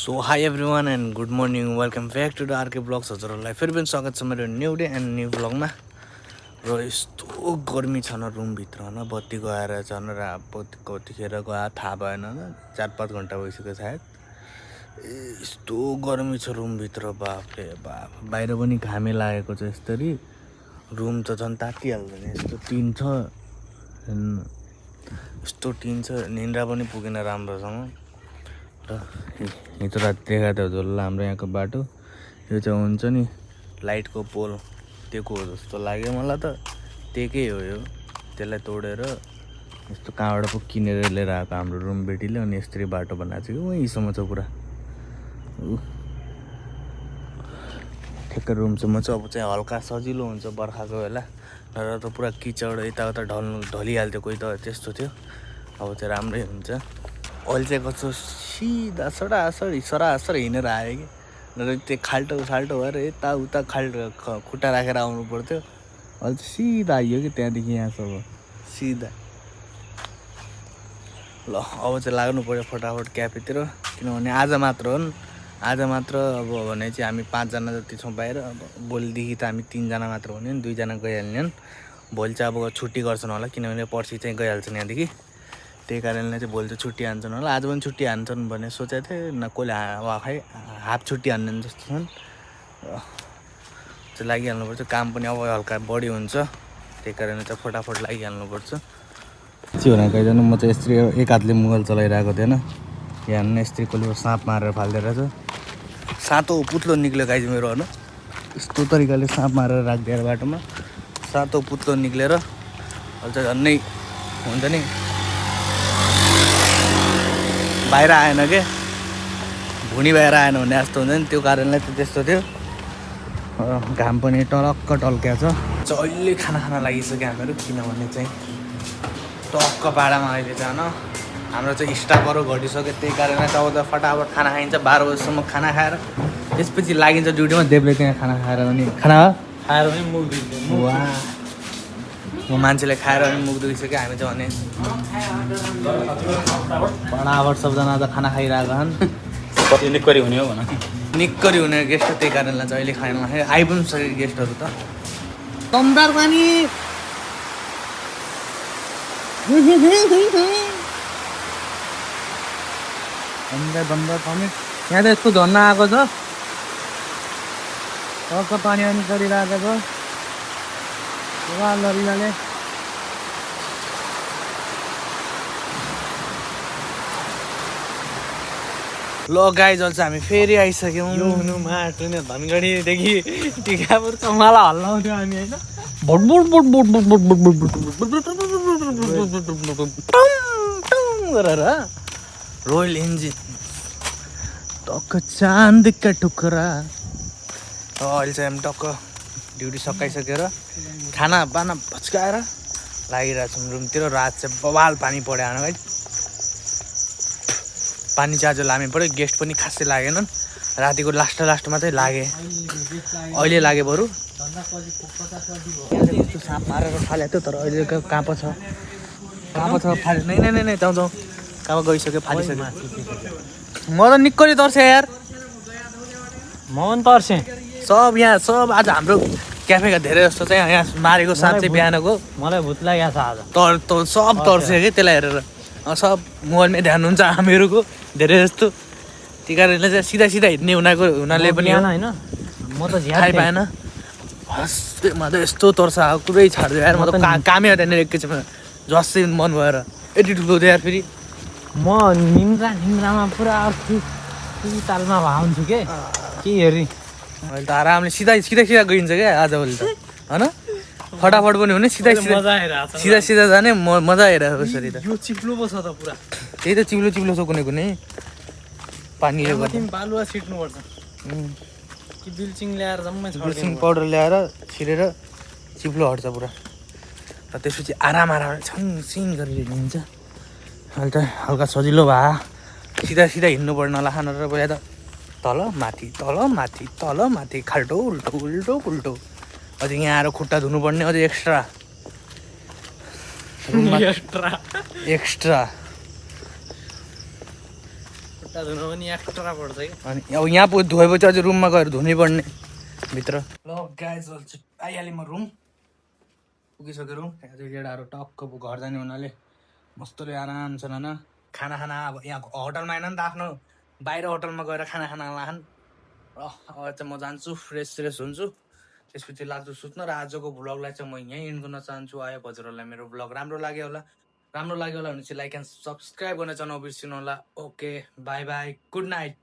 So hi everyone and good morning welcome back to the RK blogs हजुरहरूलाई फेरि पनि स्वागत छ मेरो न्यू डे एन्ड न्यू ब्लगमा। र यस्तो गर्मी छ न रुमभित्र न, बत्ती गएर छ न, बत्ती कतिखेर गयो थाहा भएन न, 4-5 घन्टा भइसक्यो सायद। यस्तो गर्मी छ रुमभित्र, बाफरे बाफ। बाहिर पनि घामै लागेको छ यसरी, रुम त झन् तातिहाल्दैन। यस्तो टिन छ, यस्तो टिन छ, निन्द्रा पनि पुगेन राम्रोसँग। र हिजो राति देखाएको थियो हजुरलाई हाम्रो यहाँको बाटो। यो चाहिँ हुन्छ नि लाइटको पोल, त्यहीको हो जस्तो लाग्यो मलाई त। त्यहीकै हो यो, त्यसलाई तोडेर यस्तो कहाँबाट पो किनेर लिएर आएको हाम्रो रुम बेटीले। अनि यस्तरी बाटो बनाएको छ कि वहीँसम्म छ पुरा, ठ्याक्क रुमसम्म चाहिँ। अब चाहिँ हल्का सजिलो हुन्छ बर्खाको बेला, र त पुरा किचड यताउता ढलिहाल्थ्यो कोही त, त्यस्तो थियो। अब चाहिँ राम्रै हुन्छ। अहिले चाहिँ कस्तो सिधा सरासर हिँडेर आयो कि, र त्यो खाल्टो भएर यताउता खुट्टा राखेर आउनु पर्थ्यो। अहिले चाहिँ सिधा आइयो कि त्यहाँदेखि यहाँसम्म सिधा। ल अब चाहिँ लाग्नु पऱ्यो फटाफट क्याफेतिर, किनभने आज मात्र हो नि। आज मात्र अब भने चाहिँ हामी 5 जना जति छौँ बाहिर। अब भोलिदेखि त हामी 3 जना मात्र हुने, 2 जना गइहाल्ने। भोलि चाहिँ अब छुट्टी गर्छन् होला, किनभने पर्सि चाहिँ गइहाल्छन् यहाँदेखि। त्यही कारणले चाहिँ भोलि त छुट्टी हान्छन् होला। आज पनि छुट्टी हान्छन् भन्ने सोचेको थिएँ, न कसले खै हाफ छुट्टी हान्ने जस्तो छन्। चाहिँ लागिहाल्नुपर्छ, काम पनि अब हल्का बढी हुन्छ, त्यही कारणले चाहिँ फटाफट लागिहाल्नुपर्छ। के हो कहिँदैन, म चाहिँ यस्तरी एक हातले मोबाइल चलाइरहेको थिएन, यहाँ यस्तरी कसले साँप मारेर फालिदिएर छ। सातो पुत्लो निक्ल्यो गाइज मेरो, होइन यस्तो तरिकाले साँप मारेर राखिदिएर बाटोमा सातो पुत्लो निक्लेर अहिले चाहिँ झन्नै हुन्छ नि, बाहिर आएन के, भुनी बाहिर आएन भने जस्तो हुन्छ नि, त्यो कारणले त त्यस्तो थियो। घाम पनि टलक्क टल्क्या छ। अहिले खाना लागिसक्यो हामीहरू, किनभने चाहिँ टक्क पाडामा अहिले चाहिँ हाम्रो चाहिँ स्टाफहरू घटिसक्यो। त्यही कारणले चाहिँ अब त फटाफट खाना खाइन्छ, 12 बजीसम्म खाना खाएर त्यसपछि लागिन्छ ड्युटीमा। देवले त्यहाँ खाना खाएर पनि खाएर पनि मुख दुख्यो। वा, म मान्छेले खाएर पनि मुख दुखिसक्यो। हामी चाहिँ भने फटाफट सबजना त खाना खाइरहेको छन्। निक्करी हुने हो भन, निक्करी हुने गेस्ट, त्यही कारणले चाहिँ अहिले खाना खायो। आइ पनि सक्यो गेस्टहरू त। दमदार पानी दमदार पानी। यहाँ त यस्तो झर्ना आएको छ, टक्क पानी पनि परिरहेको छ लरिलाले। ल गाइज अहिले चाहिँ हामी फेरि आइसक्यौँ। धनगढीदेखि टिकापुरसम्मलाई हल्लाउँथ्यो हामी, होइन गरेर रोयल इन्जिन टक्क चाँदका टुक्रा। अहिले चाहिँ हामी टक्क ड्युटी सकाइसकेर खाना बाना भच्काएर लागिरहेको छौँ रुमतिर। रात चाहिँ बवाल पानी पऱ्यो आउनु है, पानी चाहिँ आज लामै पऱ्यो। गेस्ट पनि खासै लागेनन्, रातिको लास्टमा चाहिँ लागे, अहिले लागे बरु। यस्तो साँप मारेर फालेको थियो, तर अहिले कहाँ पो छ फाले नै जाउँ कहाँ गइसक्यो, फालिसक्यो। म त निक्करी तर्सेँ यार, म पनि तर्सेँ। सब यहाँ सब आज हाम्रो क्याफेका धेरै जस्तो चाहिँ यहाँ मारेको साँप चाहिँ बिहानको मलाई भूत लागेको छ आज। सब तर्सेँ कि त्यसलाई हेरेर, सब मोबाइलमै ध्यान हुन्छ हामीहरूको धेरै जस्तो। त्यही कारणले चाहिँ सिधा हिँड्ने हुनाले पनि होइन, म त थाहै पाएन। म त यस्तो तर्स कुरै छाड्दियो यार, म त कामै हुँदैन एकैछिनमा, जस्तै मन भएर एटिट्युड गउँथ्यो यार। फेरि म निन्द्रामा पुरा तालमा भाउँछु के हेरी। अहिले त आरामले सिधा गइन्छ क्या आजभोलि त, होइन फटाफट पनि हुने, सिधा जाने, मजा आइरहेको यसरी त। यो चिप्लो पो छ त पुरा, त्यही त चिप्लो छ कुनै पानीले बालुवा छिट्नुपर्छ कि ब्लिचिङ ल्याएर जम्मै ब्लिचिङ पाउडर ल्याएर छिरेर चिप्लो हट्छ पुरा, र त्यसपछि आराम छङसिङ गरेर हिँड्छ। अहिले त हल्का सजिलो भए सिधा हिँड्नु पर्ने होला। खाना र पहिला त तल माथि खाल्टो उल्टो अझै यहाँ आएर खुट्टा धुनुपर्ने, अझै एक्स्ट्रा अनि अब यहाँ धोएपछि अझै रुममा गएर धुनै पर्ने भित्र ल गाइज आइहालेँ म रुम पुगिसक्यो रुम केटाहरू टक्क घर जाने हुनाले मस्तले आराम छ होइन खाना अब यहाँ होटलमा आएन नि त आफ्नो बाहिर होटलमा गएर खाना लाखान् अब चाहिँ म जान्छु फ्रेस हुन्छु त्यसपछि लाग्छु सुत्न र आजको भ्लगलाई चाहिँ म यहीँ इन्ड गर्न चाहन्छु आयो हजुरहरूलाई मेरो भ्लग राम्रो लाग्यो होला भने चाहिँ लाइक एन्ड सब्सक्राइब गर्न चाहिँ नबिर्सिनु होला ओके बाई गुड नाइट